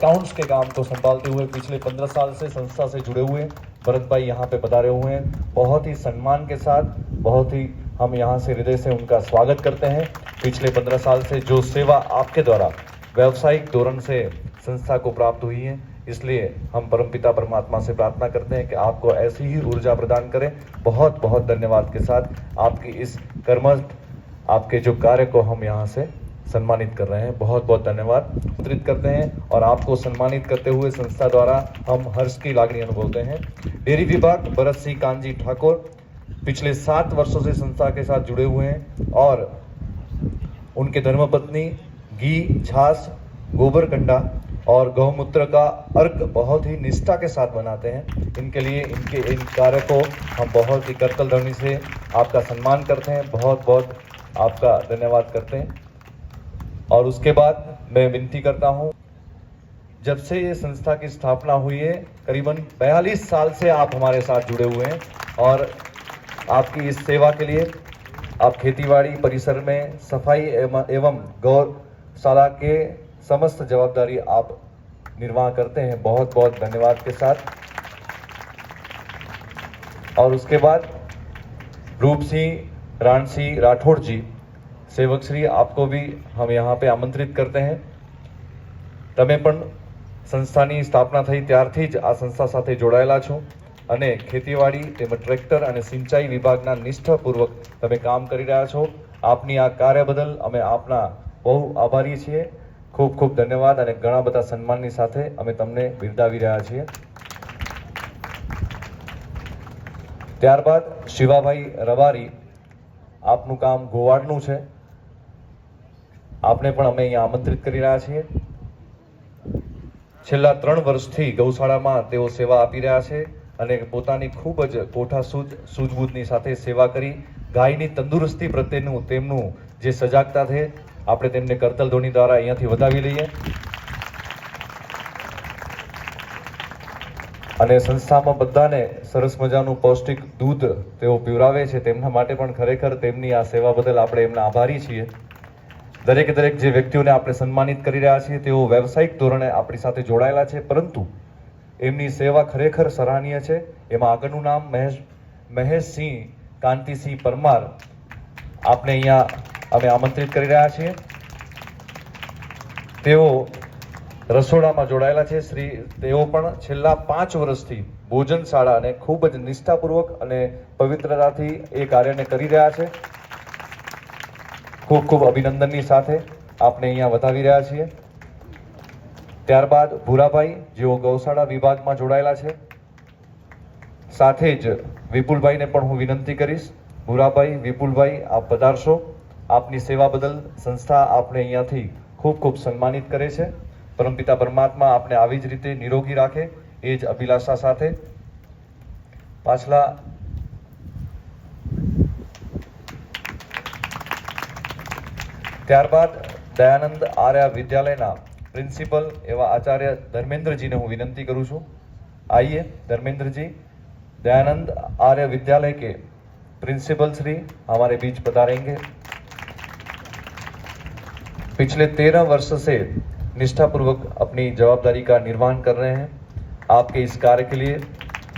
Accounts के काम को संभालते हुए पिछले 15 साल से संस्था से जुड़े हुए भरत भाई यहाँ पे पधारे हुए हैं। बहुत ही सम्मान के साथ, बहुत ही हम यहाँ से हृदय से उनका स्वागत करते हैं। पिछले 15 साल से जो सेवा आपके द्वारा व्यावसायिक धोरण से संस्था को प्राप्त हुई है, इसलिए हम परमपिता परमात्मा से प्रार्थना करते हैं कि आपको ऐसी ही ऊर्जा प्रदान करें। बहुत बहुत धन्यवाद के साथ आपकी इस कर्मठ आपके जो कार्य को हम यहाँ से सम्मानित कर रहे हैं। बहुत बहुत धन्यवाद आमंत्रित करते हैं और आपको सम्मानित करते हुए संस्था द्वारा हम हर्ष की लागणी अनुभवते हैं। डेयरी विभाग भरत सिंह कांजी ठाकुर पिछले 7 वर्षों से संस्था के साथ जुड़े हुए हैं और उनके धर्मपत्नी घी, छाछ, गोबर कंडा और गौमूत्र का अर्क बहुत ही निष्ठा के साथ बनाते हैं। इनके लिए इन कार्य को हम बहुत ही करतल ध्वनि से आपका सम्मान करते हैं। बहुत बहुत आपका धन्यवाद करते हैं। और उसके बाद मैं विनती करता हूं, जब से ये संस्था की स्थापना हुई है करीबन 42 साल से आप हमारे साथ जुड़े हुए हैं और आपकी इस सेवा के लिए आप खेतीबाड़ी परिसर में सफाई एवं गौशाला के समस्त जवाबदारी आप निर्वाह करते हैं। बहुत बहुत धन्यवाद के साथ। और उसके बाद रूप सिंह राणसी राठौड़ जी सेवक श्री, आपको भी हम यहाँ पे आमंत्रित करते हैं। તમે પણ સંસ્થાની સ્થાપના થઈ ત્યારથી જ આ સંસ્થા સાથે જોડાયેલા છો અને ખેતીવાડી તેમજ ટ્રેક્ટર અને સિંચાઈ વિભાગના નિષ્ઠાપૂર્વક તમે કામ કરી રહ્યા છો। આપની આ કાર્ય બદલ અમે આપના બહુ આભારી છીએ। ખૂબ ખૂબ ધન્યવાદ અને ઘણા બધા સન્માનની સાથે અમે તમને બિરદાવી રહ્યા છીએ। ત્યારબાદ શિવાભાઈ રબારી, આપનું કામ ગોવાળનું છે, આપને પણ અમે અહીંયા આમંત્રિત કરી રહ્યા છીએ। છેલ્લા 3 વર્ષથી ગૌશાળામાં તેઓ સેવા આપી રહ્યા છે અને પોતાની ખૂબ જ કોઠાસૂઝ સૂઝબૂઝની સાથે સેવા કરી ગાયની તંદુરસ્તી પ્રત્યેનું તેમનું જે સજાગતા છે, આપણે તેમને કરતલ ધોની દ્વારા અહીંયાથી વધાવી લઈએ। અને સંસ્થામાં બધાને સરસ મજાનું પૌષ્ટિક દૂધ તેઓ પીવરાવે છે, તેમના માટે પણ ખરેખર તેમની આ સેવા બદલ આપણે એમના આભારી છીએ। દરેક જે વ્યક્તિઓને આપણે સન્માનિત કરી રહ્યા છીએ તેઓ વ્યવસાયિક ધોરણે આપણી સાથે જોડાયેલા છે, પરંતુ એમની સેવા ખરેખર સરાહનીય છે। એમાં આગળનું નામ મહેશસિંહ કાંતિસિંહ પરમાર, આપને અહીંયા અમે આમંત્રિત કરી રહ્યા છીએ। તેઓ રસોડામાં જોડાયેલા છે। તેઓ પણ છેલ્લા 5 વર્ષથી ભોજનશાળા અને ખૂબ જ નિષ્ઠાપૂર્વક અને પવિત્રતાથી એ કાર્યને કરી રહ્યા છે। ખૂબ ખૂબ અભિનંદનની સાથે આપને અહીંયા વધાવી રહ્યા છીએ। ત્યારબાદ ભૂરાભાઈ, જેઓ ગૌશાળા વિભાગમાં જોડાયેલા છે। સાથે જ વિપુલભાઈને પણ હું વિનંતી કરીશ। ભૂરાભાઈ, વિપુલભાઈ, આપ પધારશો। આપની સેવા બદલ સંસ્થા આપને અહીંયાથી ખૂબ ખૂબ સન્માનિત કરે છે। પરમપિતા પરમાત્મા આપને આવી જ રીતે નિરોગી રાખે, એ જ અભિલાષા સાથે પાછલા ત્યારબાદ દયાનંદ આર્ય વિદ્યાલયના પ્રિન્સિપલ એવા આચાર્ય ધर्मेंद्रजीને હું વિનંતી કરું છું। आइए धर्मेंद्र जी, दयानंद आर्य विद्यालय के प्रिंसिपल श्री हमारे बीच पधारेंगे। पिछले 13 वर्ष से निष्ठापूर्वक अपनी जवाबदारी का निर्वहन कर रहे हैं। आपके इस कार्य के लिए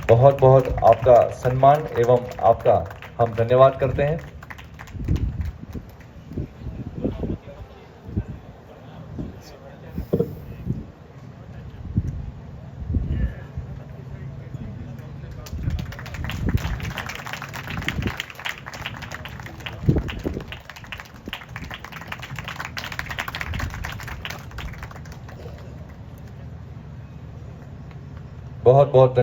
बहुत बहुत आपका सम्मान एवं आपका हम धन्यवाद करते हैं। बहुत बहुत